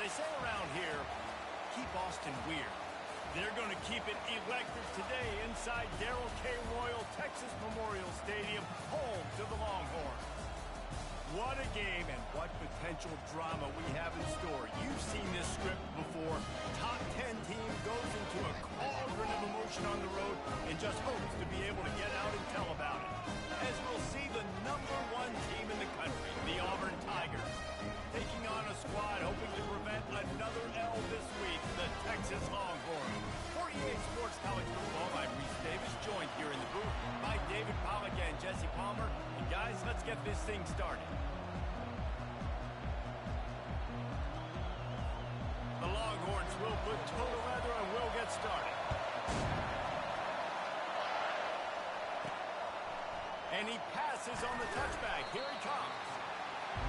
they say around here, keep Austin weird. They're going to keep it electric today inside Darrell K. Royal Texas Memorial Stadium, home to the Longhorns. What a game and what potential drama we have in store. You've seen this script before. Top 10 team goes into a cauldron of emotion on the road and just hopes to be able to get out and tell about it. As we'll see the #1 team in the country, the Auburn Tigers, taking on a squad hoping to prevent another L this week, the Texas Longhorns. For EA Sports College Football, I'm Reese Davis, joined here in the booth by David Pollack and Jesse Palmer. And guys, let's get this thing started. The Longhorns will put toe to leather and will get started. And he passes on the touchback. Here he comes.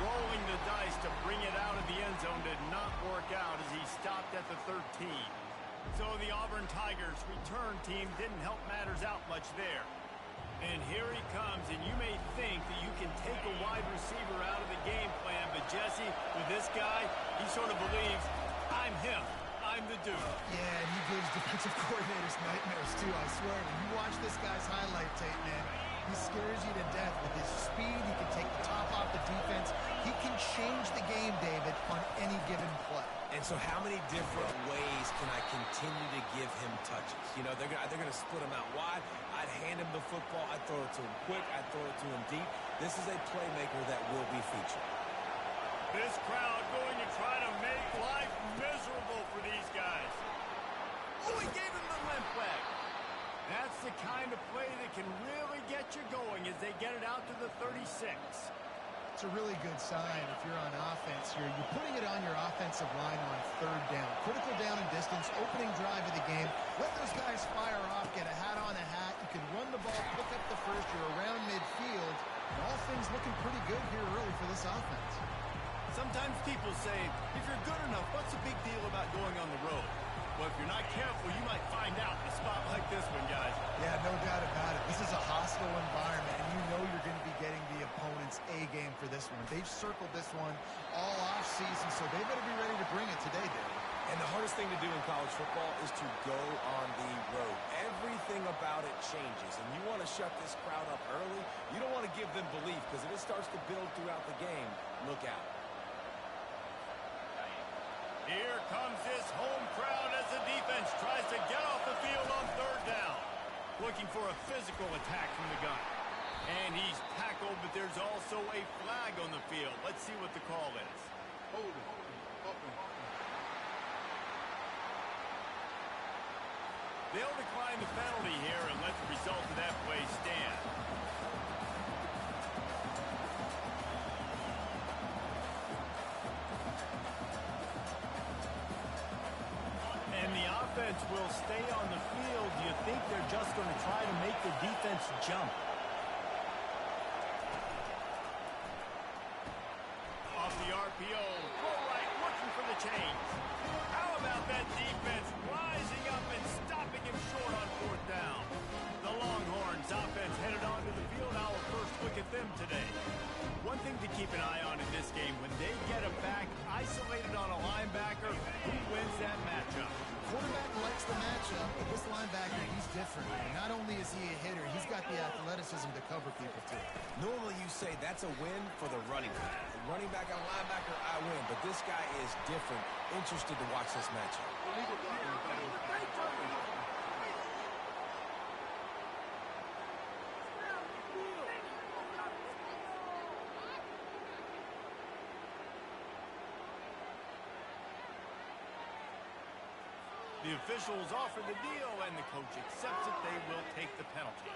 Rolling the dice to bring it out of the end zone did not work out as he stopped at the 13. So the Auburn Tigers return team didn't help matters out much there. And here he comes, and you may think that you can take a wide receiver out of the game plan, but Jesse, with this guy, he sort of believes, I'm him. I'm the dude. Yeah, and he gives defensive coordinators nightmares, too, I swear. When you watch this guy's highlight tape, man, he scares you to death with his speed. He can take the top off the defense. He can change the game, David, on any given play. And so how many different ways can I continue to give him touches? You know, they're going to split him out wide. I'd hand him the football. I'd throw it to him quick. I'd throw it to him deep. This is a playmaker that will be featured. This crowd going to try to make life miserable for these guys. Oh, he gave him the limp leg. That's the kind of play that can really get you going as they get it out to the 36. It's a really good sign if you're on offense here. You're putting it on your offensive line on 3rd down. Critical down and distance, opening drive of the game. Let those guys fire off, get a hat on a hat. You can run the ball, pick up the first. You're around midfield. And all things looking pretty good here early for this offense. Sometimes people say, if you're good enough, what's the big deal about going on the road? Well, if you're not careful, you might find out in a spot like this one, guys. Yeah, no doubt about it. This is a hostile environment, and you know you're going to be getting the opponent's A-game for this one. They've circled this one all off-season, so they better be ready to bring it today, David. And the hardest thing to do in college football is to go on the road. Everything about it changes, and you want to shut this crowd up early. You don't want to give them belief, because if it starts to build throughout the game, look out. Here comes this home crowd as the defense tries to get off the field on 3rd down. Looking for a physical attack from the gun. And he's tackled, but there's also a flag on the field. Let's see what the call is. Hold it. They'll decline the penalty here and let the result of that play stand. And the offense will stay on the field. Do you think they're just going to try to make the defense jump? Off the RPO, full right, looking for the chains. How about that defense rising up and stopping him short on 4th down? The Longhorns offense headed onto the field. Our first look at them today. One thing to keep an eye on in this game, when they get a back isolated on a linebacker, who wins that matchup? Quarterback likes the matchup, but this linebacker, he's different. Not only is he a hitter, he's got the athleticism to cover people, too. Normally you say that's a win for the running back. The running back and linebacker, I win. But this guy is different. Interested to watch this matchup. The officials offer the deal, and the coach accepts it. They will take the penalty.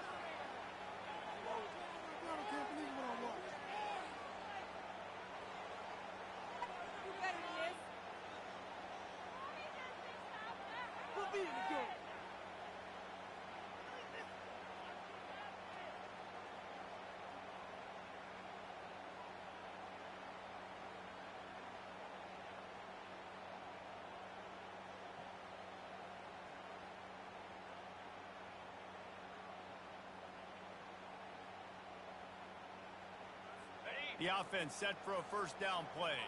The offense set for a 1st down play.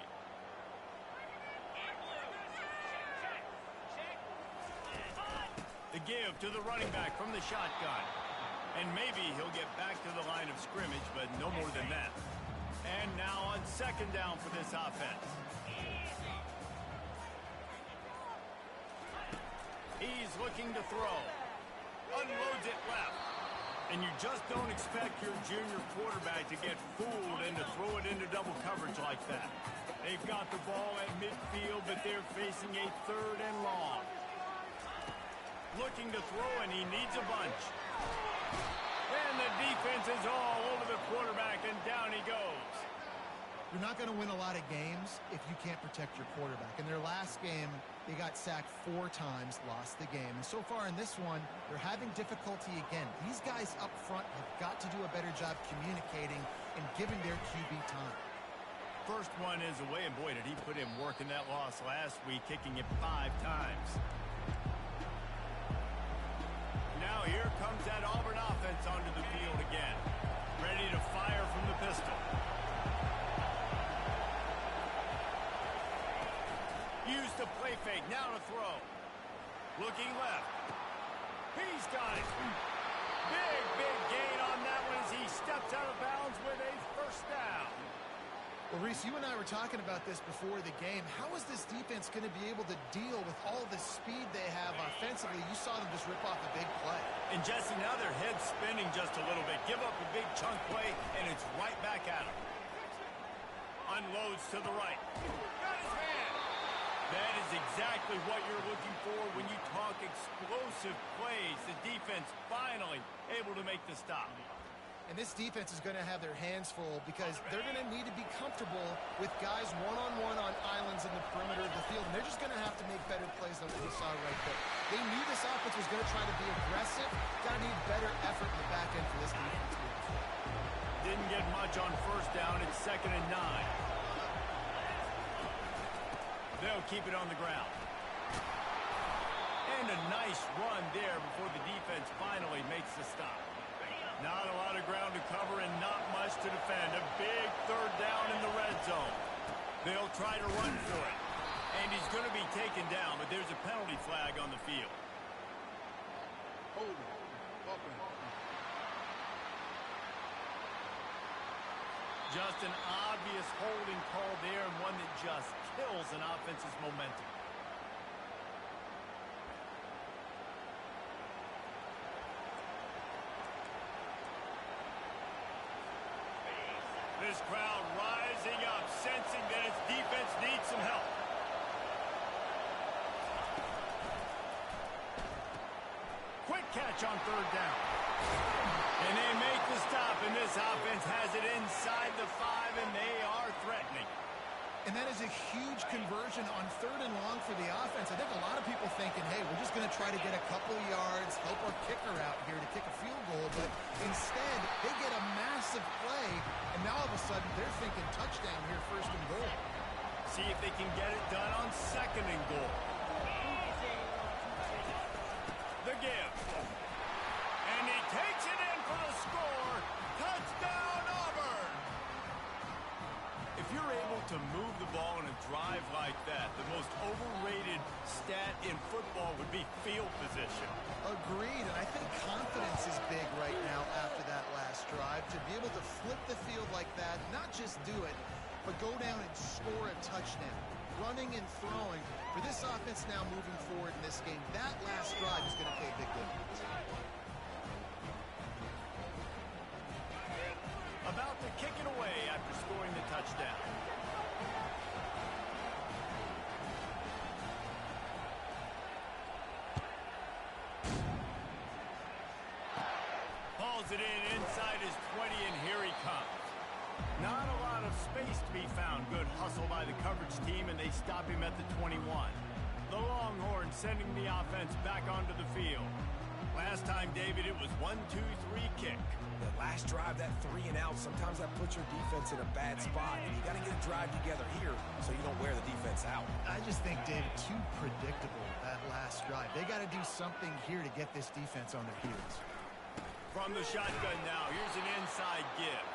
The give to the running back from the shotgun. And maybe he'll get back to the line of scrimmage, but no more than that. And now on second down for this offense. He's looking to throw. Unloads it left. And you just don't expect your junior quarterback to get fooled and to throw it into double coverage like that. They've got the ball at midfield, but they're facing a third and long. Looking to throw, and he needs a bunch. And the defense is all over the quarterback, and down he goes. You're not going to win a lot of games if you can't protect your quarterback. In their last game, they got sacked 4 times, lost the game. And so far in this one, they're having difficulty again. These guys up front have got to do a better job communicating and giving their QB time. First one is away, and boy, did he put in work in that loss last week, kicking it 5 times. Now here comes that Auburn offense onto the field again. Ready to fire from the pistol. Use the play fake, now to throw. Looking left. He's got it. Big gain on that one as he steps out of bounds with a first down. Well, Reese, you and I were talking about this before the game. How is this defense going to be able to deal with all the speed they have offensively? You saw them just rip off a big play. And Jesse, now their head's spinning just a little bit. Give up a big chunk play, and it's right back at them. Unloads to the right. Got his hand. That is exactly what you're looking for when you talk explosive plays. The defense finally able to make the stop. And this defense is going to have their hands full because they're going to need to be comfortable with guys one-on-one on islands in the perimeter of the field. And they're just going to have to make better plays than what we saw right there. They knew this offense was going to try to be aggressive. Got to need better effort in the back end for this defense. Didn't get much on first down. It's 2nd and 9. They'll keep it on the ground. And a nice run there before the defense finally makes the stop. Not a lot of ground to cover and not much to defend. A big 3rd down in the red zone. They'll try to run for it. And he's going to be taken down, but there's a penalty flag on the field. Just an obvious holding call there, and one that just kills an offense's momentum. This crowd rising up, sensing that its defense needs some help. Quick catch on 3rd down. And they make the stop, and this offense has it inside the 5, and they are threatening. And that is a huge conversion on 3rd and long for the offense. I think a lot of people thinking, hey, we're just going to try to get a couple yards, help our kicker out here to kick a field goal. But instead, they get a massive play, and now all of a sudden they're thinking touchdown here, 1st and goal. See if they can get it done on 2nd and goal. The give. And he takes it in for the score. Touchdown, Auburn! If you're able to move the ball in a drive like that, the most overrated stat in football would be field position. Agreed, and I think confidence is big right now after that last drive. To be able to flip the field like that, not just do it, but go down and score a touchdown. Running and throwing. For this offense now moving forward in this game, that last drive is going to pay a big difference. About to kick it away after scoring the touchdown. Hauls it in inside his 20, and here he comes. Not a lot of space to be found. Good hustle by the coverage team, and they stop him at the 21. The Longhorns sending the offense back onto the field. Last time, David, it was 1-2-3 kick. The last drive, that 3 and out, sometimes that puts your defense in a bad spot. And you got to get a drive together here so you don't wear the defense out. I just think, David, too predictable, that last drive. They got to do something here to get this defense on their heels. From the shotgun now, here's an inside give.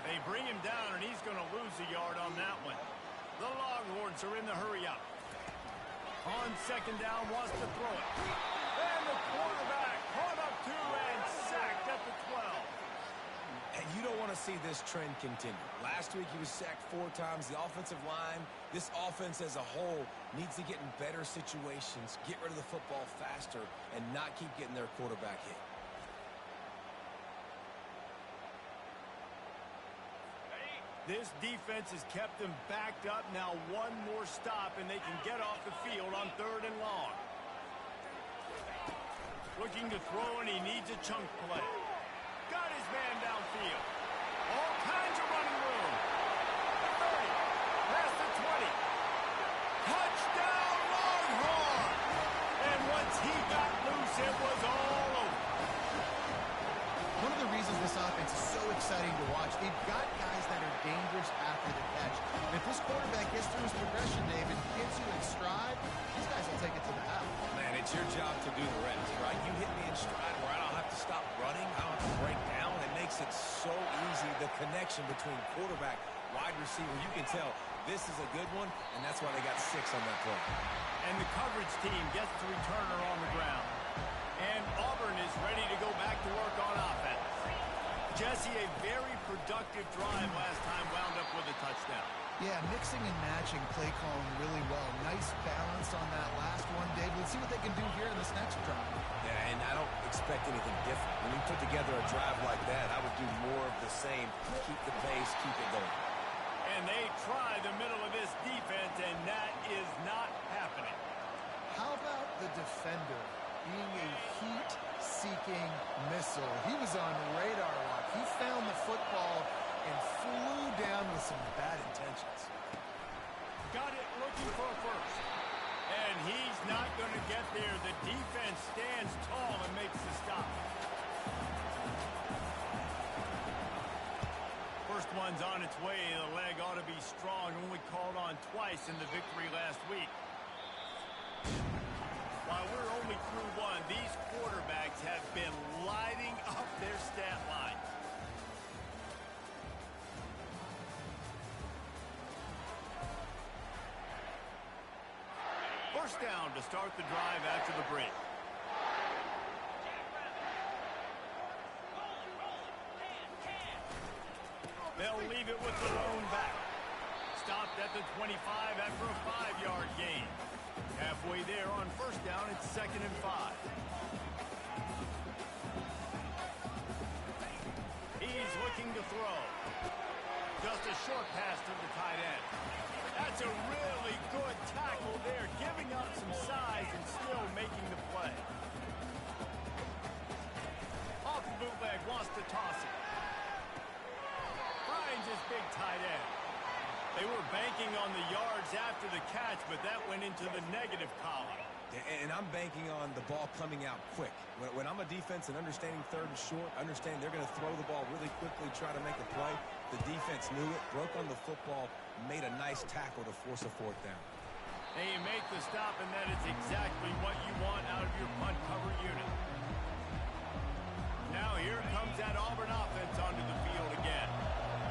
They bring him down, and he's going to lose a yard on that one. The Longhorns are in the hurry up. On 2nd down, wants to throw it. And the see this trend continue. Last week, he was sacked 4 times. The offensive line, this offense as a whole, needs to get in better situations, get rid of the football faster, and not keep getting their quarterback hit. This defense has kept them backed up. Now one more stop, and they can get off the field on 3rd and long. Looking to throw, and he needs a chunk play. Got his man downfield. All kinds of running room. 30, past the 20. Touchdown, Longhorn! And once he got loose, it was all over. One of the reasons this offense is so exciting to watch, they've got guys that are dangerous after the catch. And if this quarterback gets through his progression, David, gets you in stride, these guys will take it to the house. Man, it's your job to do the rest, right? You hit me in stride where I don't have to stop running. I don't have to break down. It makes it so easy, the connection between quarterback, wide receiver. You can tell this is a good one, and that's why they got 6 on that play. And the coverage team gets the returner on the ground. And Auburn is ready to go back to work on offense. Jesse, a very productive drive last time, wound up with a touchdown. Yeah, mixing and matching play calling really well. Nice balance on that last one, David. Let's see what they can do here in this next drive. Yeah, and I don't expect anything different. When you put together a drive like that, I would do more of the same. Keep the pace, keep it going. And they try the middle of this defense, and that is not happening. How about the defender being a heat-seeking missile? He was on radar lock. He found the football and flew down with some bad intentions. Got it looking for a first. And he's not going to get there. The defense stands tall and makes the stop. First one's on its way. The leg ought to be strong. Only called on twice in the victory last week. While we're only through one, these quarterbacks have been lighting up their stat line. First down to start the drive after the break. They'll leave it with the lone back. Stopped at the 25 after a 5-yard gain. Halfway there on first down, it's 2nd and 5. He's looking to throw. Just a short pass to the tight end. That's a really good tackle there, giving up some size and still making the play. Off the bootleg, wants to toss it. Finds his big tight end. They were banking on the yards after the catch, but that went into the negative column. And I'm banking on the ball coming out quick. When I'm a defense and understanding 3rd and short, understand they're going to throw the ball really quickly, try to make a play. The defense knew it, broke on the football, made a nice tackle to force a 4th down. They make the stop, and that is exactly what you want out of your punt cover unit. Now here comes that Auburn offense onto the field again.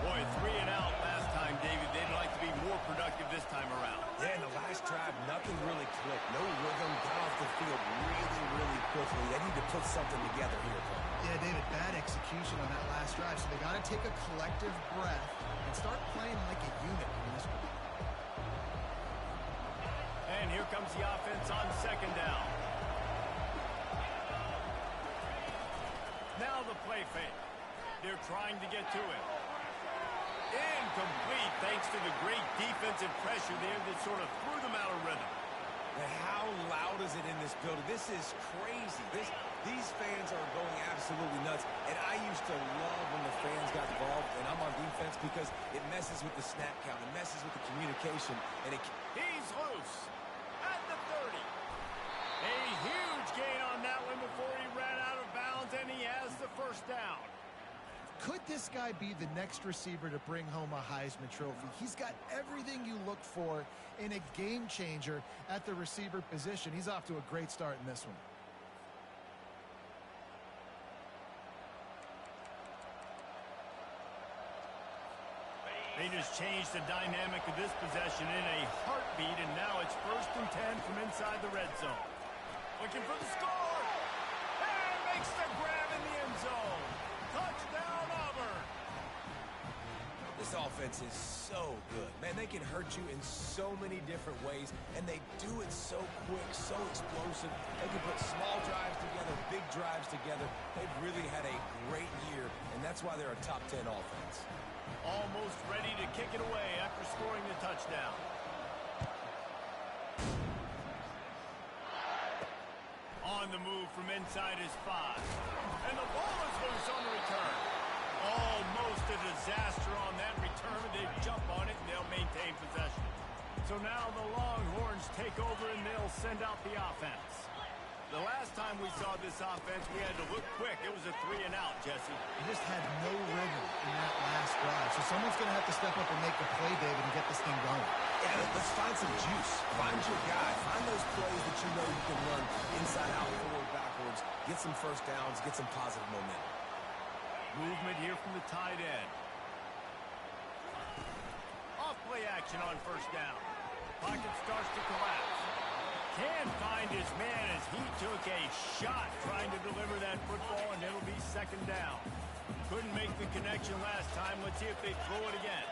Boy, 3 and out last time, David. They'd like to be more productive this time around. Yeah, in the last drive, nothing really clicked. No rhythm, got off the field really, really quickly. They need to put something together here, Cole. Yeah, David, bad execution on that last drive, so they got to take a collective breath and start playing like a unit in this one. And here comes the offense on 2nd down. Now the play fake. They're trying to get to it. Incomplete thanks to the great defensive pressure there that sort of threw them out of rhythm. And how loud is it in this building? This is crazy. These fans are going absolutely nuts. And I used to love when the fans got involved, and I'm on defense because it messes with the snap count. It messes with the communication. And He's loose at the 30. A huge gain on that one before he ran out of bounds, and he has the first down. Could this guy be the next receiver to bring home a Heisman Trophy? He's got everything you look for in a game changer at the receiver position. He's off to a great start in this one. They just changed the dynamic of this possession in a heartbeat, and now it's 1st and 10 from inside the red zone. Looking for the score, and makes the grab in the end zone. Touchdown, Auburn. This offense is so good. Man, they can hurt you in so many different ways, and they do it so quick, so explosive. They can put small drives together, big drives together. They've really had a great year, and that's why they're a top 10 offense. Almost ready to kick it away after scoring the touchdown. On the move from inside his 5. And the ball is loose on the return. Almost a disaster on that return. They jump on it and they'll maintain possession. So now the Longhorns take over and they'll send out the offense. The last time we saw this offense, we had to look quick. It was a 3-and-out, Jesse. They just had no rhythm in that last drive. So someone's going to have to step up and make the play, David, and get this thing going. Yeah, let's find some juice. Find your guy. Find those plays that you know you can run inside out, forward, backwards. Get some first downs. Get some positive momentum. Movement here from the tight end. Off play action on first down. Pocket starts to collapse. Can't find his man as he took a shot trying to deliver that football, and it'll be second down. Couldn't make the connection last time. Let's see if they throw it again.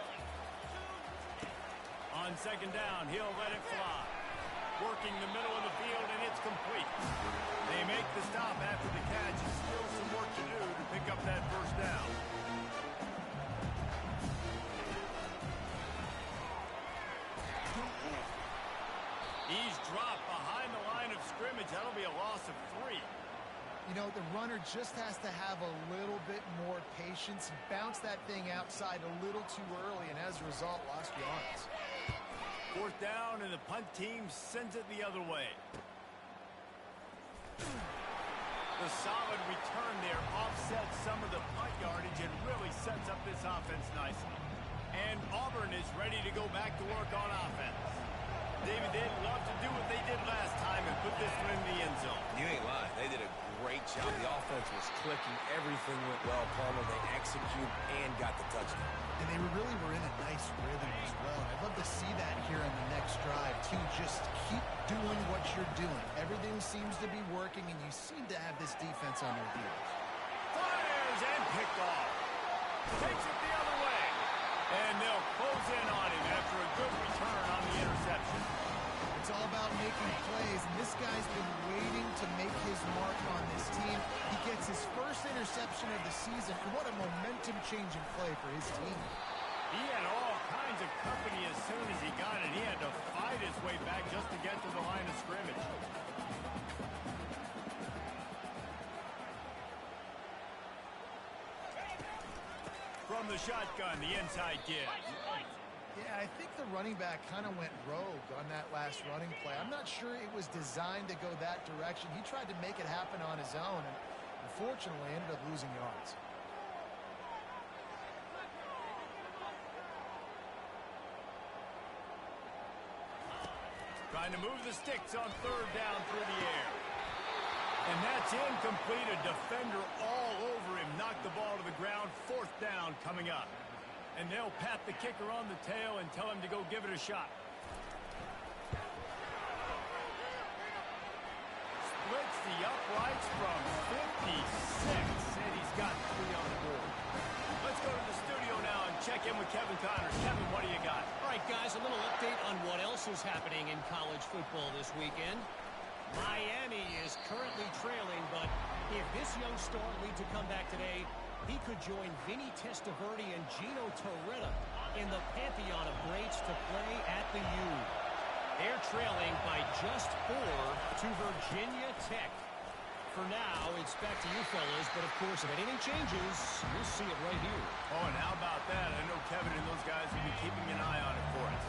On second down, he'll let it fly. Working the middle of the field, and it's complete. They make the stop after the catch. Still some work to do to pick up that first down. He's dropped behind the line of scrimmage. That'll be a loss of 3. You know, the runner just has to have a little bit more patience. Bounce that thing outside a little too early, and as a result, lost yards. Fourth down, and the punt team sends it the other way. The solid return there offsets some of the punt yardage and really sets up this offense nicely. And Auburn is ready to go back to work on offense. David, they'd love to do what they did last time and put this one in the end zone. You ain't lying. They did a great job. The offense was clicking. Everything went well, Palmer. They executed and got the touchdown. And they really were in a nice rhythm as well. And I'd love to see that here in the next drive, too. Just keep doing what you're doing. Everything seems to be working, and you seem to have this defense on their heels. Fires and picked off. Takes it the other way. And they'll close in on him after a good return on the interception. It's all about making plays, and this guy's been waiting to make his mark on this team. He gets his first interception of the season, and what a momentum-changing play for his team. He had all kinds of company as soon as he got it. He had to fight his way back just to get to the line of scrimmage. From the shotgun, the inside give. Yeah, I think the running back kind of went rogue on that last running play. I'm not sure it was designed to go that direction. He tried to make it happen on his own, and unfortunately ended up losing yards. Trying to move the sticks on third down through the air. And that's incomplete. A defender all over him. Knocked the ball to the ground. Fourth down coming up. And they'll pat the kicker on the tail and tell him to go give it a shot. Splits the uprights from 56. And he's got 3 on the board. Let's go to the studio now and check in with Kevin Connors. Kevin, what do you got? All right, guys, a little update on what else is happening in college football this weekend. Miami is currently trailing, but if this young star leads a comeback today, he could join Vinny Testaverde and Gino Torretta in the pantheon of greats to play at the U. They're trailing by just 4 to Virginia Tech. For now, it's back to you fellas, but of course, if anything changes, you'll see it right here. Oh, and how about that? I know Kevin and those guys will be keeping an eye on it for us.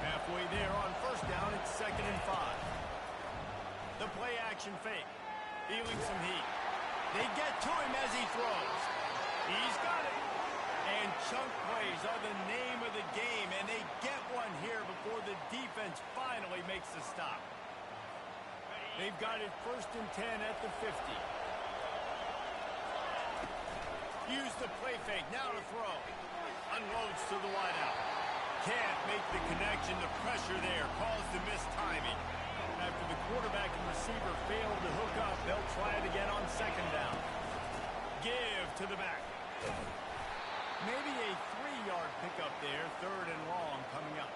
Halfway there on first down, it's 2nd and 5. The play action fake. Feeling some heat. They get to him as he throws. He's got it. And chunk plays are the name of the game, and they get one here before the defense finally makes the stop. They've got it 1st and 10 at the 50. Use the play fake. Now to throw. Unloads to the wideout. Can't make the connection. The pressure there caused the missed timing. After the quarterback and receiver failed to hook up, they'll try it again on 2nd down. Give to the back. Maybe a 3-yard pickup there. 3rd and long coming up.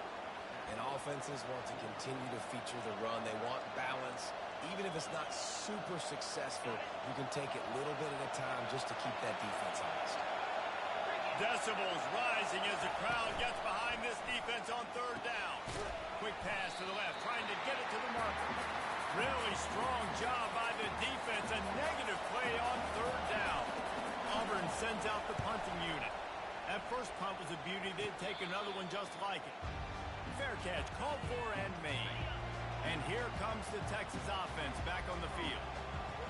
And offenses want to continue to feature the run. They want balance. Even if it's not super successful, you can take it little bit at a time just to keep that defense honest. Decibels rising as the crowd gets behind this defense on 3rd down. Quick pass to the left, trying to get it to the marker. Really strong job by the defense. A negative play on 3rd down. Auburn sends out the punting unit. That first punt was a beauty. They'd take another one just like it. Fair catch, called for and made. And here comes the Texas offense back on the field.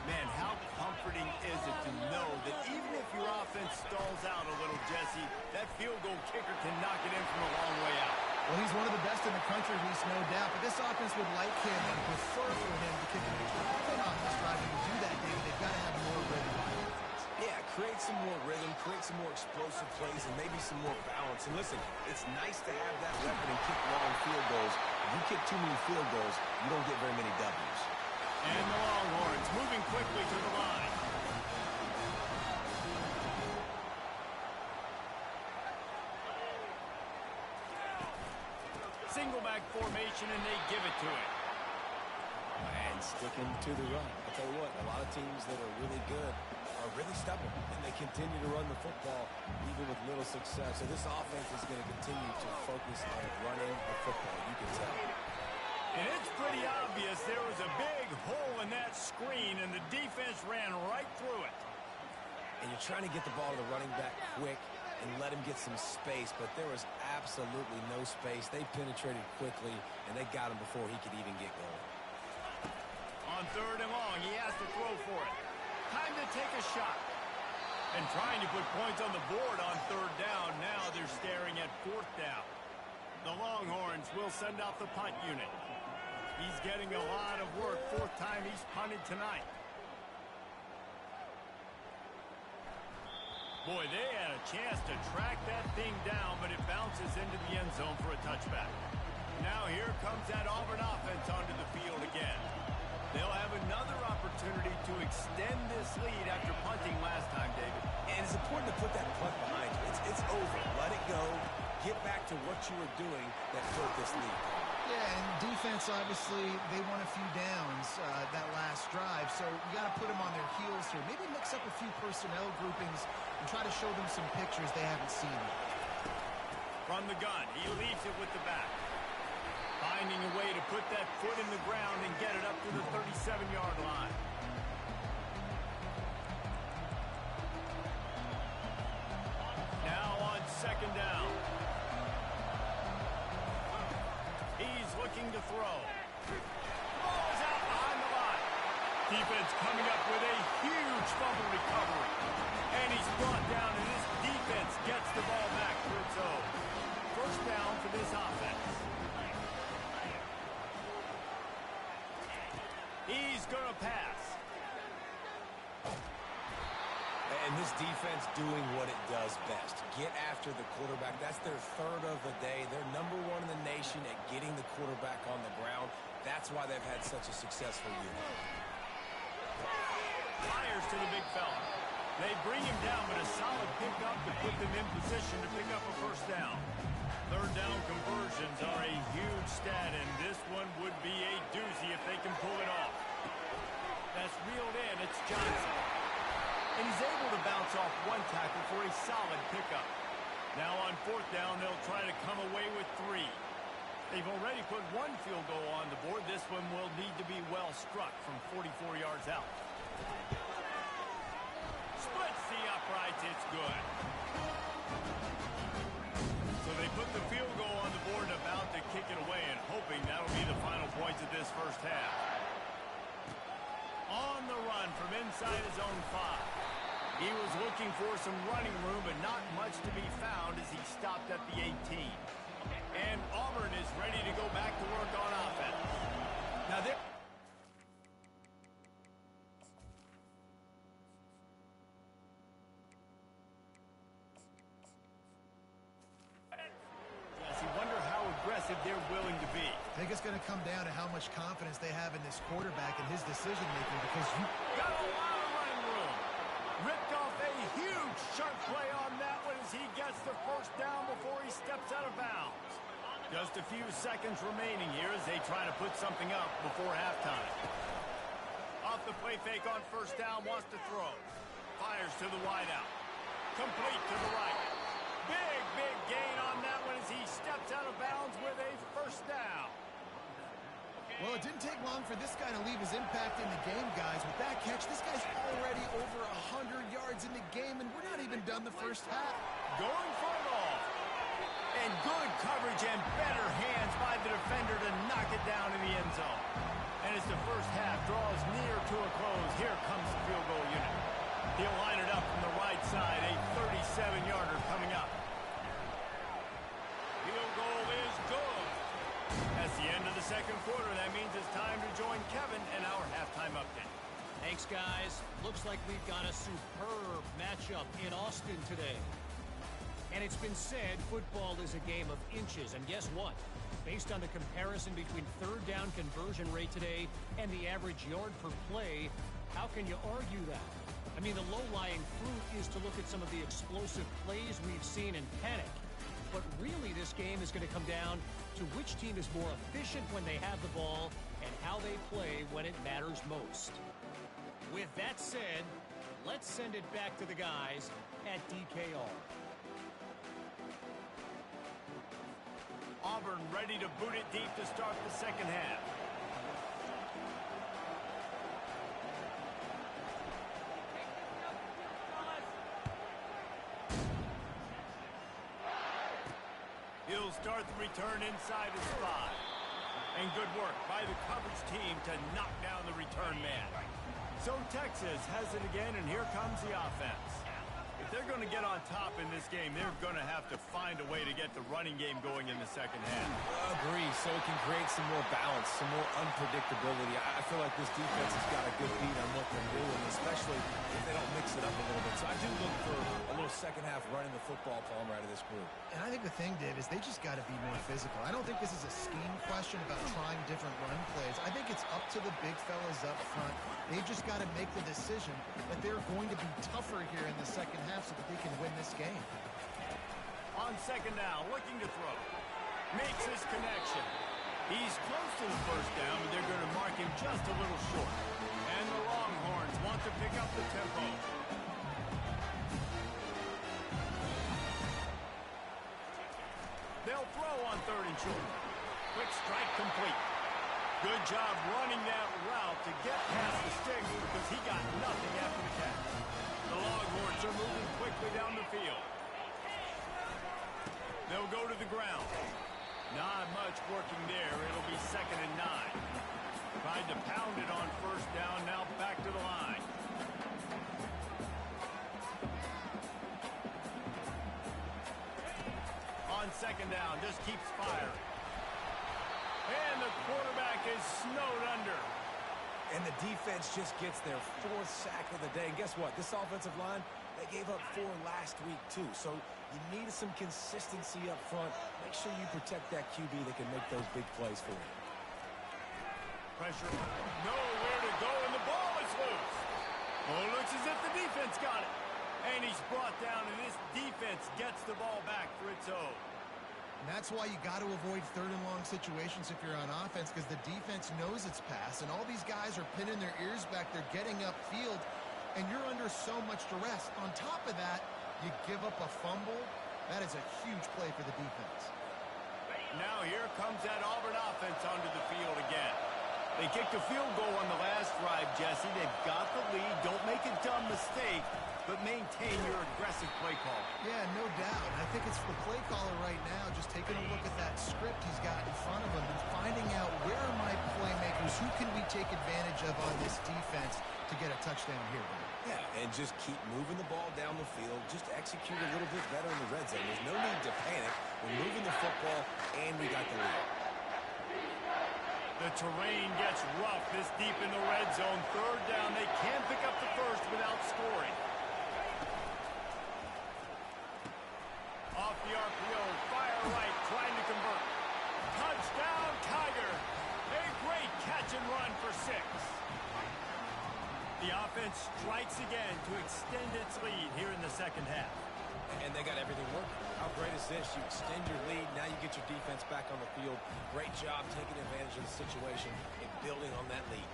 Man, how comforting is it to know that even if your offense stalls out a little, Jesse, that field goal kicker can knock it in from a long way out. Well, he's one of the best in the country, Reese, no doubt. But this offense would like him and prefer for him to kick an extra point off this drive. And to do that, David, they've got to have more rhythm on offense. Yeah, create some more rhythm, create some more explosive plays, and maybe some more balance. And listen, it's nice to have that weapon and kick long field goals. If you kick too many field goals, you don't get very many W's. And the Longhorns moving quickly to the line. Single back formation, and they give it to him. And sticking to the run. I'll tell you what, a lot of teams that are really good are really stubborn, and they continue to run the football even with little success. So this offense is going to continue to focus on running the football, you can tell. And it's pretty obvious there was a big hole in that screen, and the defense ran right through it. And you're trying to get the ball to the running back quick and let him get some space, but there was absolutely no space. They penetrated quickly, and they got him before he could even get going. On 3rd and long, he has to throw for it. Time to take a shot. And trying to put points on the board on 3rd down. Now they're staring at 4th down. The Longhorns will send out the punt unit. He's getting a lot of work. 4th time he's punted tonight. Boy, they had a chance to track that thing down, but it bounces into the end zone for a touchback. Now here comes that Auburn offense onto the field again. They'll have another opportunity to extend this lead after punting last time, David. And it's important to put that punt behind you. It's over. Let it go. Get back to what you were doing that built this lead. Yeah, and defense, obviously, they won a few downs that last drive, so you got to put them on their heels here. Maybe mix up a few personnel groupings and try to show them some pictures they haven't seen yet. From the gun, he leaves it with the back. Finding a way to put that foot in the ground and get it up to the 37-yard line. Now on 2nd down. He's looking to throw. Ball's out behind the line. Defense coming up with a huge fumble recovery. And he's brought down, and this defense gets the ball back for its own. 1st down for this offense. He's going to pass. And this defense doing what it does best. Get after the quarterback. That's their 3rd of the day. They're #1 in the nation at getting the quarterback on the ground. That's why they've had such a successful unit. Fires to the big fella. They bring him down, but a solid pickup to put them in position to pick up a 1st down. 3rd down conversions are a huge stat, and this one would be a doozy if they can pull it off. That's reeled in. It's Johnson. And he's able to bounce off one tackle for a solid pickup. Now on 4th down, they'll try to come away with 3. They've already put 1 field goal on the board. This one will need to be well struck from 44 yards out. Splits the uprights. It's good. So they put the field goal on the board and about to kick it away, and hoping that'll be the final points of this 1st half. On the run from inside his own 5. He was looking for some running room, but not much to be found as he stopped at the 18. And Auburn is ready to go back to work on offense. Now they're... Yes, you wonder how aggressive they're willing to be. I think it's going to come down to how much confidence they have in this quarterback and his decision-making, because you got a lot of running room. Ripped off a huge sharp play on that one as he gets the first down before he steps out of bounds. Just a few seconds remaining here as they try to put something up before halftime. Off the play fake on first down, wants to throw. Fires to the wideout. Complete to the right. Big gain on that one as he steps out of bounds with a first down. Well, it didn't take long for this guy to leave his impact in the game, guys. With that catch, this guy's already over 100 yards in the game, and we're not even done the first half. Going for it all. And good coverage and better hands by the defender to knock it down in the end zone. And as the first half draws near to a close, here comes the field goal unit. He'll line it up from the right side, a 37-yarder coming up. Field goal is good. That's the end of the second quarter. That means it's time to join Kevin in our halftime update. Thanks, guys. Looks like we've got a superb matchup in Austin today. And it's been said football is a game of inches. And guess what? Based on the comparison between third down conversion rate today and the average yard per play, how can you argue that? I mean, the low-lying fruit is to look at some of the explosive plays we've seen and panic. But really, this game is going to come down to which team is more efficient when they have the ball and how they play when it matters most. With that said, let's send it back to the guys at DKR. Auburn ready to boot it deep to start the second half. He'll start the return inside his 5. And good work by the coverage team to knock down the return man. So Texas has it again, and here comes the offense. If they're going to get on top in this game, they're going to have to find a way to get the running game going in the second half. Agree, so it can create some more balance, some more unpredictability. I feel like this defense has got a good beat on what they're doing, especially if they don't mix it up a little bit. So I do look for a little second half running the football Palmer out of this group. And I think the thing, Dave, is they just got to be more physical. I don't think this is a scheme question about trying different run plays. I think it's up to the big fellas up front. They've just got to make the decision that they're going to be tougher here in the second half so that they can win this game. On second down, looking to throw. Makes his connection. He's close to the first down, but they're going to mark him just a little short. And the Longhorns want to pick up the tempo. They'll throw on third and short. Quick strike complete. Good job running that route to get past the sticks because he got nothing after the catch. The Longhorns are moving quickly down the field. They'll go to the ground. Not much working there. It'll be 2nd and 9. Tried to pound it on first down. Now back to the line. On second down, just keeps firing. And the quarterback is snowed under. And the defense just gets their 4th sack of the day. And guess what? This offensive line, they gave up 4 last week, too. So you need some consistency up front. Make sure you protect that QB that can make those big plays for you. Pressure. Nowhere to go, and the ball is loose. Well, it looks as if the defense got it. And he's brought down, and this defense gets the ball back for its own. And that's why you got to avoid third and long situations if you're on offense, because the defense knows it's pass, and all these guys are pinning their ears back. They're getting upfield, and you're under so much duress. On top of that, you give up a fumble. That is a huge play for the defense. Now here comes that Auburn offense onto the field again. They kicked a field goal on the last drive, Jesse. They've got the lead. Don't make a dumb mistake, but maintain your aggressive play call. Yeah, no doubt. And I think it's the play caller right now just taking a look at that script he's got in front of him and finding out where are my playmakers, who can we take advantage of on this defense to get a touchdown here. Yeah, and just keep moving the ball down the field. Just execute a little bit better in the red zone. There's no need to panic. We're moving the football, and we got the lead. The terrain gets rough this deep in the red zone. Third down, they can't pick up the first without scoring. Off the RPO, fire right, trying to convert. Touchdown, Tiger. A great catch and run for 6. The offense strikes again to extend its lead here in the second half. And they got everything working. How great is this? You extend your lead, now you get your defense back on the field. Great job taking advantage of the situation and building on that lead.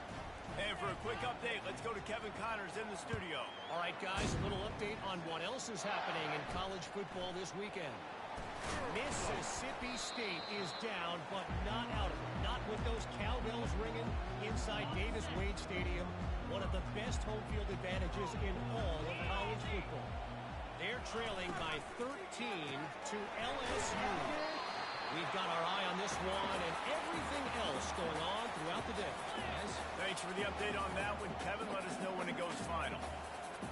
And for a quick update, let's go to Kevin Connors in the studio. All right, guys, a little update on what else is happening in college football this weekend. Mississippi State is down, but not out of it. Not with those cowbells ringing inside Davis-Wade Stadium, one of the best home field advantages in all of college football. They're trailing by 13 to LSU. We've got our eye on this one and everything else going on throughout the day. Guys, thanks for the update on that one, Kevin. Let us know when it goes final.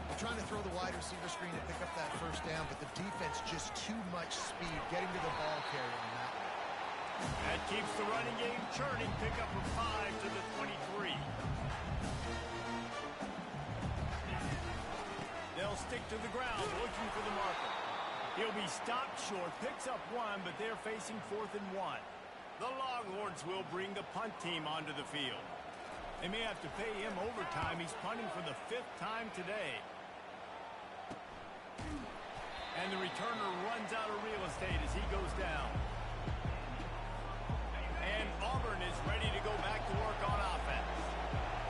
They're trying to throw the wide receiver screen to pick up that first down, but the defense just too much speed getting to the ball carrier on that one. That keeps the running game churning. Pick up from 5 to the 23. They'll stick to the ground, looking for the marker. He'll be stopped short, picks up 1, but they're facing 4th and 1. The Longhorns will bring the punt team onto the field. They may have to pay him overtime. He's punting for the 5th time today. And the returner runs out of real estate as he goes down. And Auburn is ready to go back to work on offense.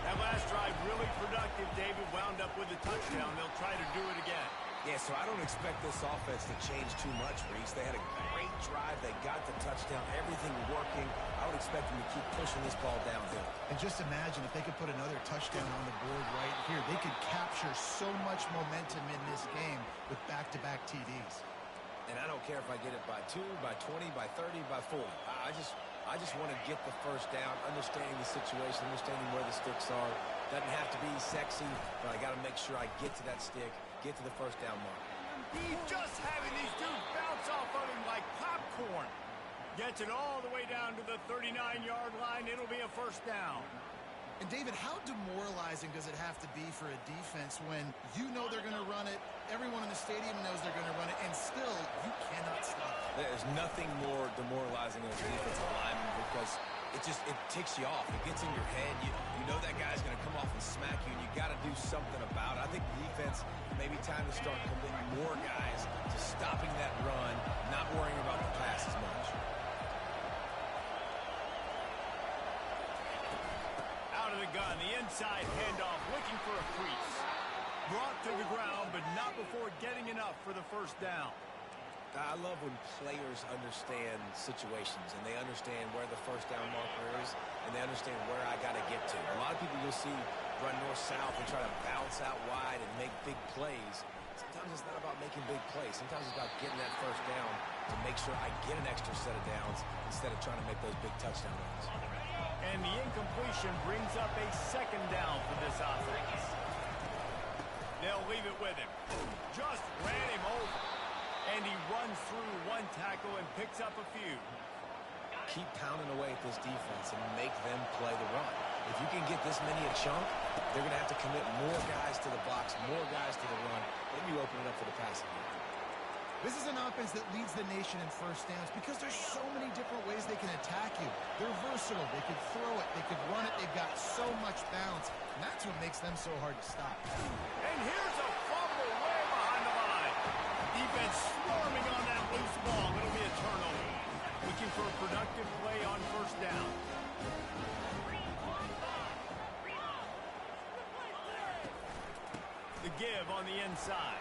That last drive really productive. David wound up with a touchdown. They'll try to do it again. Yeah, so I don't expect this offense to change too much, Reese. They had a great drive. They got the touchdown. Everything working. I would expect them to keep pushing this ball downhill. And just imagine if they could put another touchdown on the board right here. They could capture so much momentum in this game with back-to-back TDs. And I don't care if I get it by 2, by 20, by 30, by 40. I just want to get the first down, understanding the situation, understanding where the sticks are. Doesn't have to be sexy, but I got to make sure I get to that stick, get to the first down mark. He's just having these dudes bounce off of him like popcorn. Gets it all the way down to the 39-yard line. It'll be a first down. And, David, how demoralizing does it have to be for a defense when you know they're going to run it, everyone in the stadium knows they're going to run it, and still you cannot stop it? There's nothing more demoralizing as a defensive lineman because it ticks you off. It gets in your head. You know that guy's going to come off and smack you, and you got to do something about it. I think the defense, maybe time to start committing more guys to stopping that run, not worrying about the pass as much. Out of the gun, the inside handoff, looking for a crease. Brought to the ground, but not before getting enough for the first down. I love when players understand situations and they understand where the first down marker is and they understand where I got to get to. A lot of people you'll see run north-south and try to bounce out wide and make big plays. Sometimes it's not about making big plays. Sometimes it's about getting that first down to make sure I get an extra set of downs instead of trying to make those big touchdown runs. And the incompletion brings up a second down for this offense. They'll leave it with him. Just ran him over. And he runs through one tackle and picks up a few. Keep pounding away at this defense and make them play the run. If you can get this many a chunk, they're going to have to commit more guys to the box, more guys to the run. Then you open it up for the passing game. This is an offense that leads the nation in first downs because there's so many different ways they can attack you. They're versatile. They can throw it. They can run it. They've got so much balance. And that's what makes them so hard to stop. And here's a fumble way behind the line. Defense swarming on that loose ball. It'll be a turnover. Looking for a productive play on first down. The give on the inside.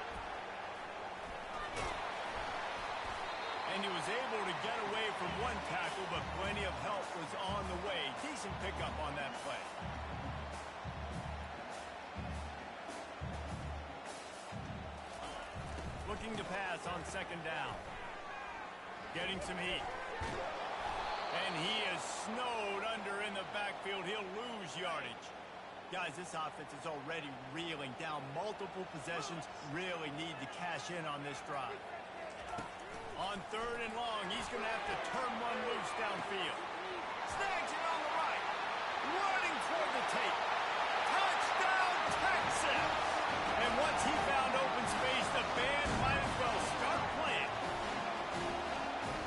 And he was able to get away from one tackle, but plenty of help was on the way. Decent pickup on that play. Looking to pass on second down. Getting some heat. And he is snowed under in the backfield. He'll lose yardage. Guys, this offense is already reeling down multiple possessions. Really need to cash in on this drive. On third and long, he's going to have to turn one loose downfield. Snags it on the right. Running toward the tape. Touchdown, Texas! And once he found open space, the band might as well start playing.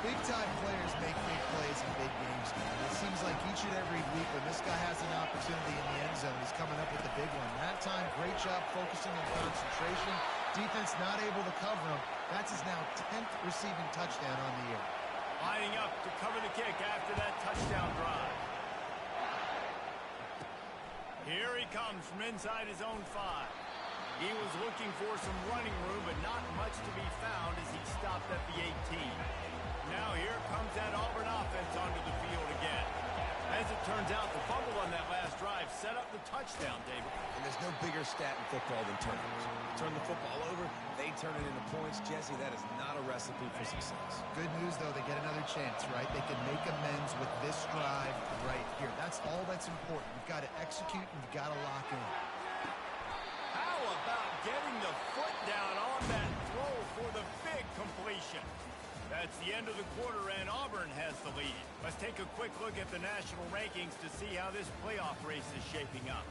Big-time players make big plays in big games, man. It seems like each and every week when this guy has an opportunity in the end zone, he's coming up with the big one. That time great job focusing on concentration. Defense not able to cover him. That's his now 10th receiving touchdown on the year. Lining up to cover the kick after that touchdown drive. Here he comes from inside his own 5. He was looking for some running room, but not much to be found as he stopped at the 18. Now here comes that Auburn offense onto the field again. As it turns out, the fumble on that last drive set up the touchdown, David. And there's no bigger stat in football than turnovers. You turn the football over, they turn it into points. Jesse, that is not a recipe for success. Good news, though, they get another chance, right? They can make amends with this drive right here. That's all that's important. You've got to execute and you've got to lock in. How about getting the foot down on that throw for the big completion? That's the end of the quarter, and Auburn has the lead. Let's take a quick look at the national rankings to see how this playoff race is shaping up.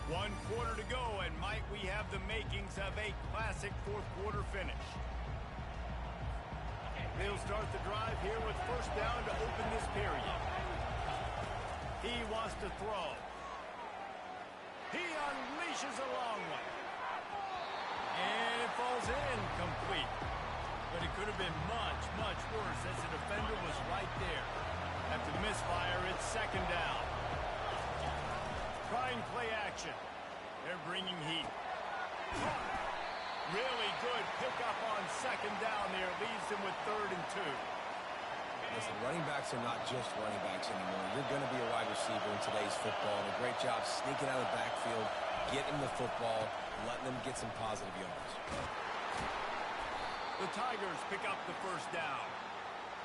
One quarter to go, and might we have the makings of a classic fourth-quarter finish. They'll start the drive here with first down to open this period. He wants to throw. He unleashes a long one. And it falls in complete. But it could have been much, much worse as the defender was right there. After the misfire, it's second down. Trying play action. They're bringing heat. Really good pickup on second down there. Leaves them with 3rd and 2. Listen, running backs are not just running backs anymore. You're going to be a wide receiver in today's football. And a great job sneaking out of the backfield, getting the football, letting them get some positive yards. The Tigers pick up the first down.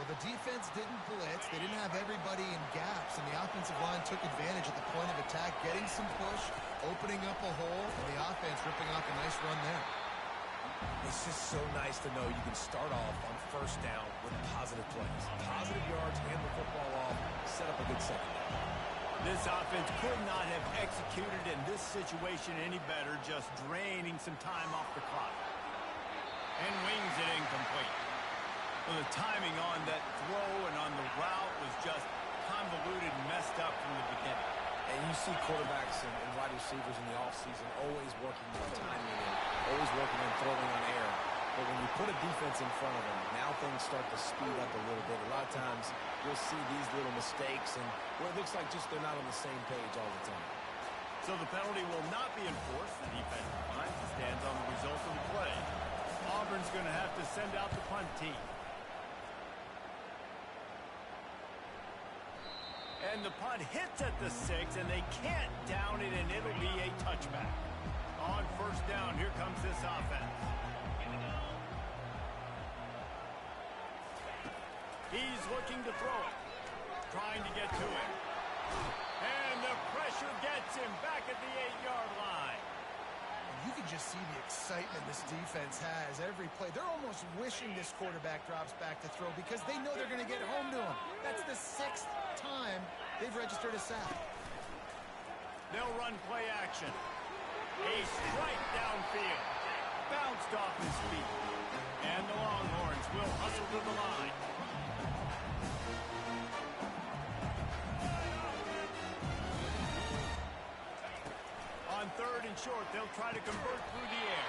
Well, the defense didn't blitz. They didn't have everybody in gaps, and the offensive line took advantage at the point of attack, getting some push, opening up a hole, and the offense ripping off a nice run there. It's just so nice to know you can start off on first down with positive plays. Positive yards, hand the football off, set up a good second down. This offense could not have executed in this situation any better, just draining some time off the clock. And wings it incomplete. Well, the timing on that throw and on the route was just convoluted and messed up from the beginning. And you see quarterbacks and wide receivers in the offseason always working on timing and always working on throwing on air. But when you put a defense in front of them, now things start to speed up a little bit. A lot of times you'll see these little mistakes and where it looks like just they're not on the same page all the time. So the penalty will not be enforced. The defensive line stands on the result of the play. Auburn's going to have to send out the punt team. And the punt hits at the 6, and they can't down it, and it'll be a touchback. On first down, here comes this offense. He's looking to throw it. Trying to get to him. And the pressure gets him back at the 8-yard line. You can just see the excitement this defense has every play. They're almost wishing this quarterback drops back to throw because they know they're going to get home to him. That's the 6th time they've registered a sack. They'll run play action. A strike downfield. Bounced off his feet. And the Longhorns will hustle to the line. On 3rd and short, they'll try to convert through the air.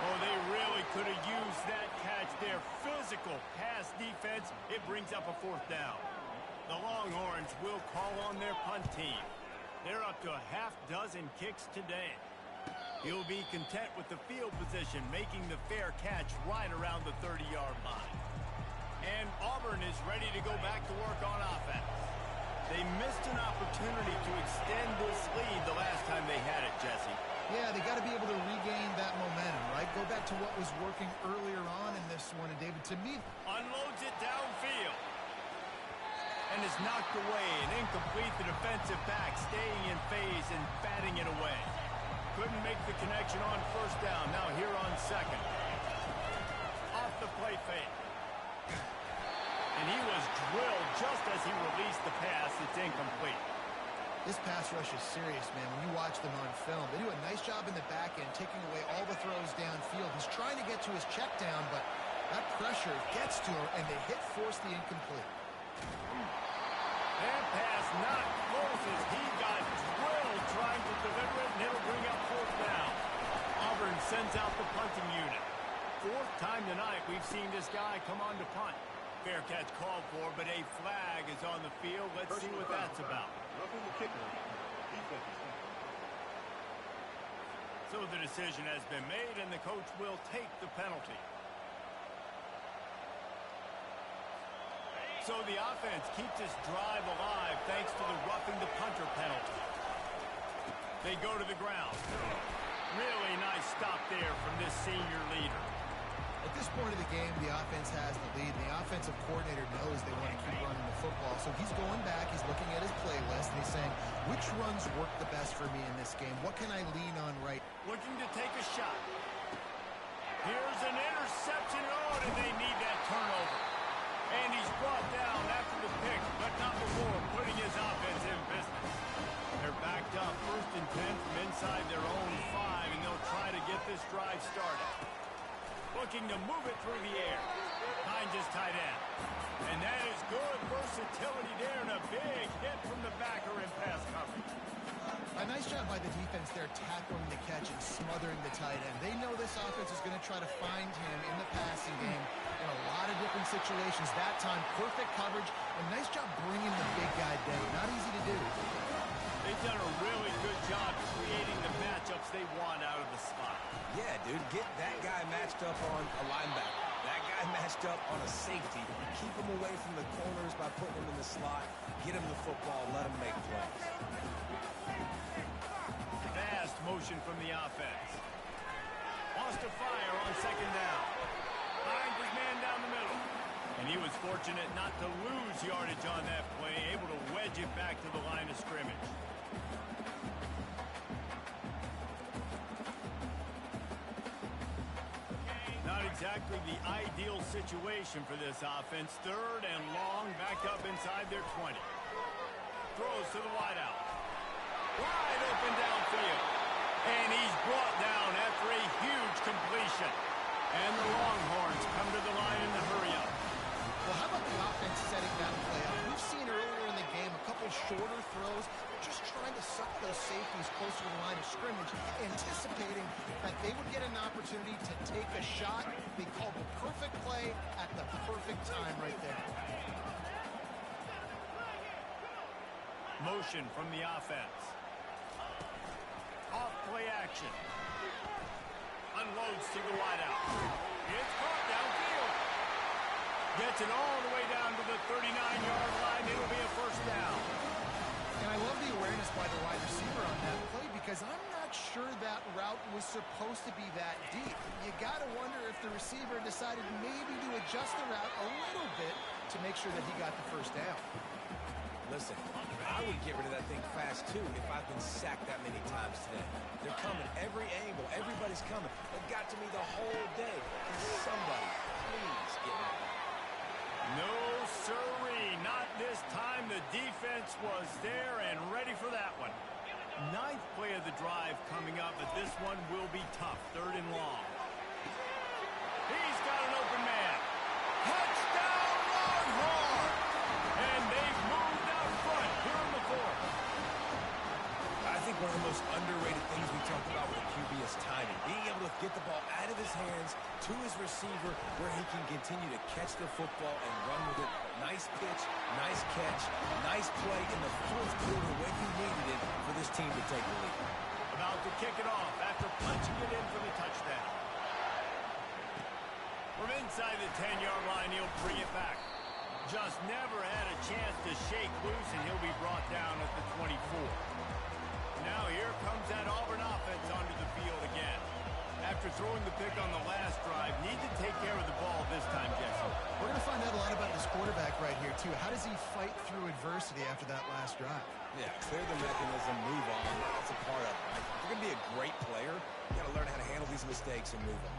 Oh, they really could have used that catch there. Physical pass defense. It brings up a 4th down. The Longhorns will call on their punt team. They're up to a half-dozen kicks today. He'll be content with the field position, making the fair catch right around the 30-yard line. And Auburn is ready to go back to work on offense. They missed an opportunity to extend this lead the last time they had it, Jesse. Yeah, they got to be able to regain that momentum, right? Go back to what was working earlier on in this one. And David, to me, unloads it downfield. And is knocked away and incomplete. The defensive back staying in phase and batting it away. Couldn't make the connection on first down. Now here on 2nd. Off the play fake. And he was drilled just as he released the pass. It's incomplete. this pass rush is serious, man. When you watch them on film, they do a nice job in the back end, taking away all the throws downfield. He's trying to get to his check down, but that pressure gets to him, and they force the incomplete. sends out the punting unit. Fourth time tonight we've seen this guy come on to punt. Fair catch called for, but a flag is on the field. Let's see what that's about. Roughing the kicker. Defense. So the decision has been made, and the coach will take the penalty. So the offense keeps this drive alive thanks to the roughing the punter penalty. They go to the ground. Really nice stop there from this senior leader. At this point of the game, the offense has the lead. The offensive coordinator knows they want to keep running the football. So he's going back, he's looking at his playlist, and he's saying, which runs work the best for me in this game? What can I lean on right? Looking to take a shot. Here's an interception. Oh, and they need that turnover. And he's brought down after the pick, but not before putting his offense in business. They're backed up 1st and 10 from inside their own 5, and they'll try to get this drive started. Looking to move it through the air. Finds his tight end. And that is good versatility there, and a big hit from the backer in pass coverage. A nice job by the defense there, tackling the catch and smothering the tight end. They know this offense is going to try to find him in the passing game in a lot of different situations. That time, perfect coverage, and nice job bringing the big guy down. Not easy to do. They've done a really good job creating the matchups they want out of the slot. Yeah, dude, get that guy matched up on a linebacker. That guy matched up on a safety. Keep him away from the corners by putting him in the slot. Get him the football. Let him make plays. Fast motion from the offense. Wants to fire on 2nd down. Finds his man down the middle. And he was fortunate not to lose yardage on that play, able to wedge it back to the line of scrimmage. Not exactly the ideal situation for this offense. 3rd and long, backed up inside their 20. Throws to the wideout. Wide open downfield. And he's brought down after a huge completion. And the Longhorns come to the line in the hurry-up. Well, how about the offense setting that play up? We've seen earlier in the game a couple shorter throws, just trying to suck those safeties closer to the line of scrimmage, anticipating that they would get an opportunity to take a shot. They called the perfect play at the perfect time right there. Motion from the offense. Off play action. Unloads to the wideout. It's caught downfield. Gets it all the way down to the 39-yard line. It'll be a 1st down. And I love the awareness by the wide receiver on that play because I'm not sure that route was supposed to be that deep. You got to wonder if the receiver decided maybe to adjust the route a little bit to make sure that he got the 1st down. Listen, I would get rid of that thing fast, too, if I've been sacked that many times today. They're coming every angle. Everybody's coming. It got to me the whole day. Can somebody please get me back? No, sirree. Not this time. The defense was there and ready for that one. 9th play of the drive coming up, but this one will be tough. 3rd and long. He's got an open man. Touchdown, Longhorn! And they've moved out front here in the 4th. I think one of the most underrated things we talk about with a QB is timing. Being able to get the ball out of his hands to his receiver where he can continue to catch the football and run with it. Nice pitch, nice catch, nice play in the 4th quarter when you needed it for this team to take the lead. About to kick it off after punching it in for the touchdown. From inside the 10-yard line, he'll bring it back. Just never had a chance to shake loose, and he'll be brought down at the 24. Now here comes that Auburn offense onto the field again. After throwing the pick on the last drive, need to take care of the ball this time, Jesse. We're going to find out a lot about this quarterback right here, too. How does he fight through adversity after that last drive? Yeah, clear the mechanism, move on. That's a part of it, right? If you're going to be a great player, you got to learn how to handle these mistakes and move on.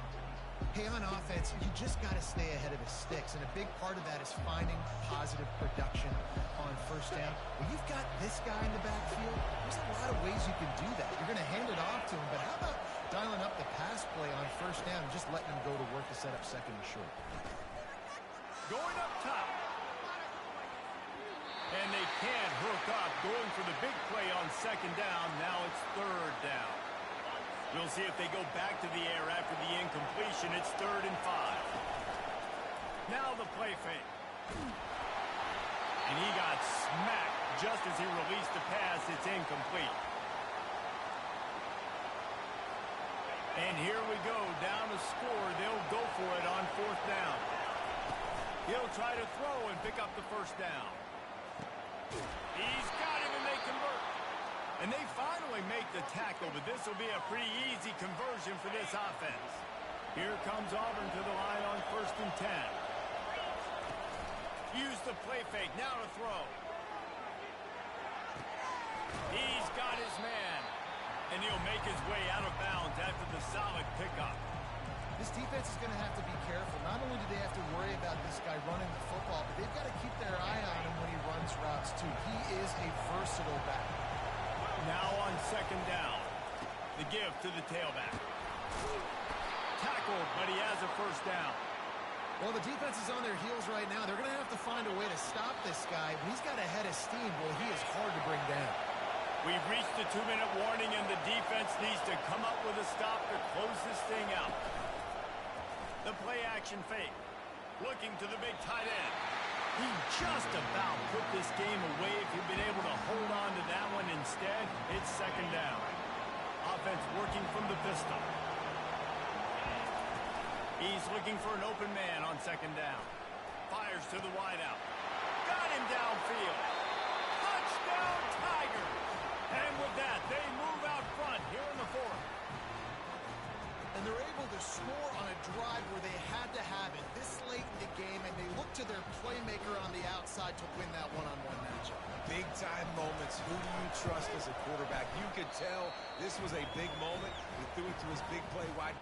Hey, on offense, you just got to stay ahead of his sticks, and a big part of that is finding positive production on 1st down. When you've got this guy in the backfield, there's a lot of ways you can do that. You're going to hand it off to him, but how about dialing up the pass play on 1st down and just letting him go to work to set up 2nd and short? Going up top. And they can't hook up. Going for the big play on 2nd down. Now it's 3rd down. We'll see if they go back to the air after the incompletion. It's 3rd and 5. Now the play fake. And he got smacked just as he released the pass. It's incomplete. And here we go, down to score. They'll go for it on 4th down. He'll try to throw and pick up the 1st down. He's got him and they convert. And they finally make the tackle, but this will be a pretty easy conversion for this offense. Here comes Auburn to the line on 1st and 10. Use the play fake, now to throw. He's got his man. And he'll make his way out of bounds after the solid pickup. This defense is going to have to be careful. Not only do they have to worry about this guy running the football, but they've got to keep their eye on him when he runs routes too. He is a versatile back. Now on 2nd down. The give to the tailback. Tackled, but he has a 1st down. Well, the defense is on their heels right now. They're going to have to find a way to stop this guy. When he's got a head of steam, well, he is hard to bring down. We've reached the 2-minute warning, and the defense needs to come up with a stop to close this thing out. The play-action fake. Looking to the big tight end. He just about put this game away if he'd been able to hold on to that one. Instead, it's 2nd down. Offense working from the pistol. He's looking for an open man on 2nd down. Fires to the wideout. Got him downfield. Touchdown, Tiger! And with that, they move out front here in the 4th. And they're able to score on a drive where they had to have it this late in the game, and they look to their playmaker on the outside to win that one-on-one matchup. Big-time moments. Who do you trust as a quarterback? You could tell this was a big moment. He threw it to his big play wide.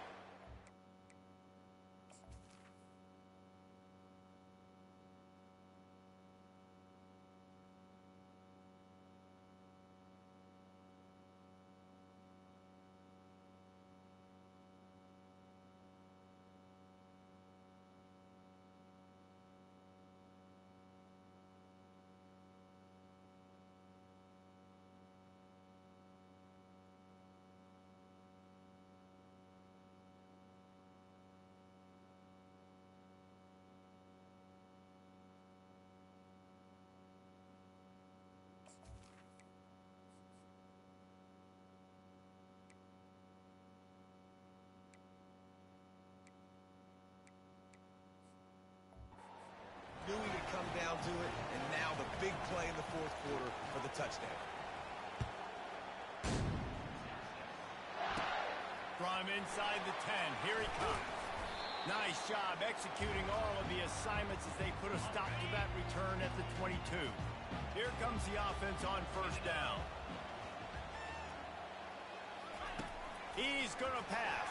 Knew he would come down to it, and now the big play in the 4th quarter for the touchdown. From inside the 10, here he comes. Nice job executing all of the assignments as they put a stop to that return at the 22. Here comes the offense on 1st down. He's going to pass.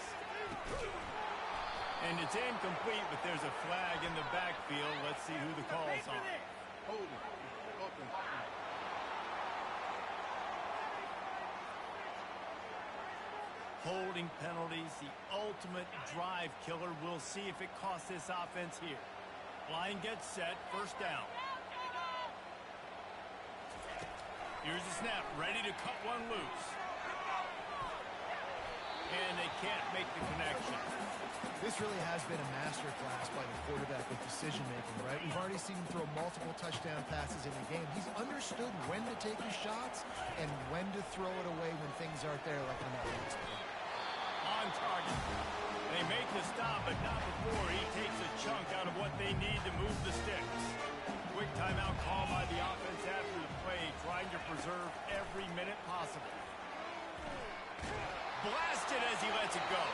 And it's incomplete, but there's a flag in the backfield. Let's see who the call's on. Holding penalties, the ultimate drive killer. We'll see if it costs this offense here. Line gets set, 1st down. Here's the snap, ready to cut one loose. And they can't make the connection. This really has been a masterclass by the quarterback with decision-making, right? We've already seen him throw multiple touchdown passes in the game. He's understood when to take his shots and when to throw it away when things aren't there, like in that last play. On target. They make the stop, but not before he takes a chunk out of what they need to move the sticks. Quick timeout call by the offense after the play, trying to preserve every minute possible. Blasted as he lets it go.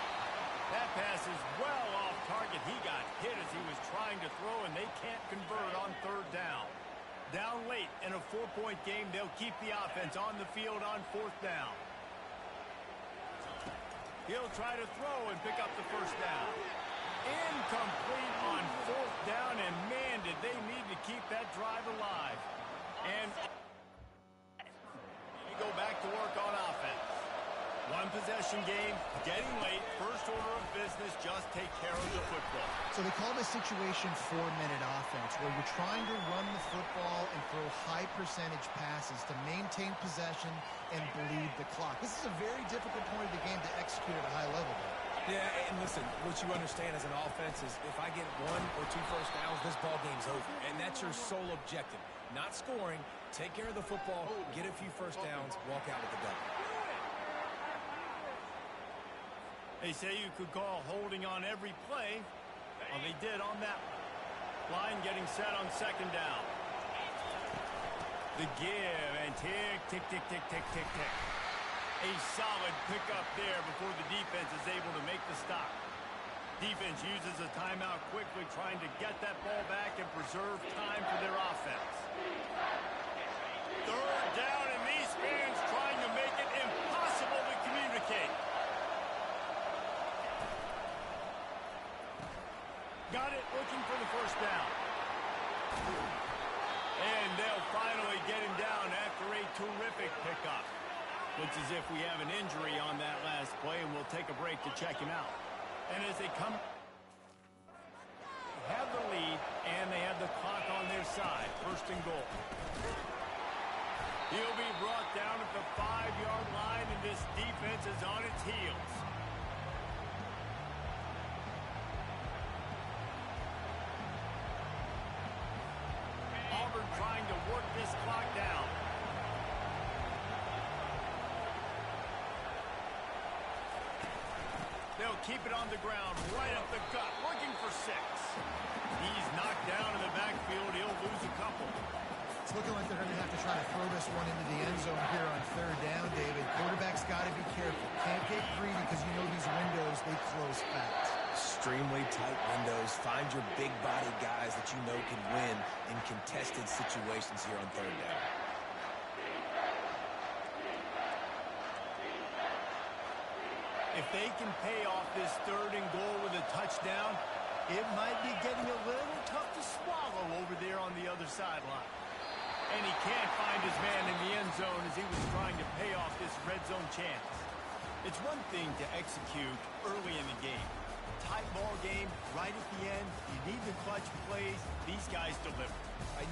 That pass is well off target. He got hit as he was trying to throw, and they can't convert on 3rd down. Down late in a 4-point game, they'll keep the offense on the field on 4th down. He'll try to throw and pick up the 1st down. Incomplete on 4th down, and man, did they need to keep that drive alive. And you go back to work on offense. One possession game, getting late, first order of business, just take care of the football. So they call this situation 4-minute offense, where you're trying to run the football and throw high percentage passes to maintain possession and bleed the clock. This is a very difficult point of the game to execute at a high level, though. Yeah, and listen, what you understand as an offense is if I get 1 or 2 first downs, this ball game's over. And that's your sole objective. Not scoring, take care of the football, get a few first downs, walk out with the W. They say you could call holding on every play. Well, they did on that one. Line getting set on second down. The give, and tick, tick, tick, tick, tick, tick, tick. A solid pickup there before the defense is able to make the stop. Defense uses a timeout quickly, trying to get that ball back and preserve time for their offense. Third down, and these fans trying to make it impossible to communicate. Got it, looking for the first down. And they'll finally get him down after a terrific pickup. Looks as if we have an injury on that last play, and we'll take a break to check him out. And as they come, they have the lead, and they have the clock on their side. First and goal. He'll be brought down at the 5-yard line, and this defense is on its heels. Auburn trying to work this clock down. They'll keep it on the ground, right up the gut, looking for 6. He's knocked down in the backfield. He'll lose a couple. It's looking like they're going to have to try to throw this one into the end zone here on third down, David. Quarterback's got to be careful. Can't get greedy because you know these windows, they close fast. Extremely tight windows. Find your big body guys that you know can win in contested situations here on third down. If they can pay off this third and goal with a touchdown, it might be getting a little tough to swallow over there on the other sideline. And he can't find his man in the end zone as he was trying to pay off this red zone chance. It's one thing to execute early in the game. Tight ball game, right at the end. You need the clutch plays. These guys deliver.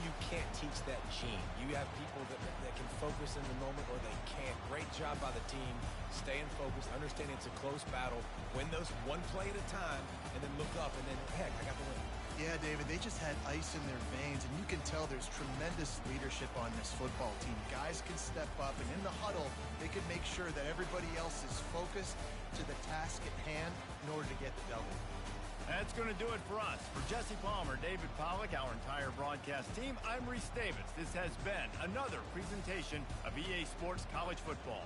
You can't teach that gene. You have people that can focus in the moment or they can't. Great job by the team, staying focused, understanding it's a close battle, win those one play at a time, and then look up, and then, heck, I got the win. Yeah, David, they just had ice in their veins, and you can tell there's tremendous leadership on this football team. Guys can step up, and in the huddle, they can make sure that everybody else is focused to the task at hand in order to get the W. That's going to do it for us. For Jesse Palmer, David Pollack, our entire broadcast team, I'm Reese Davis. This has been another presentation of EA Sports College Football.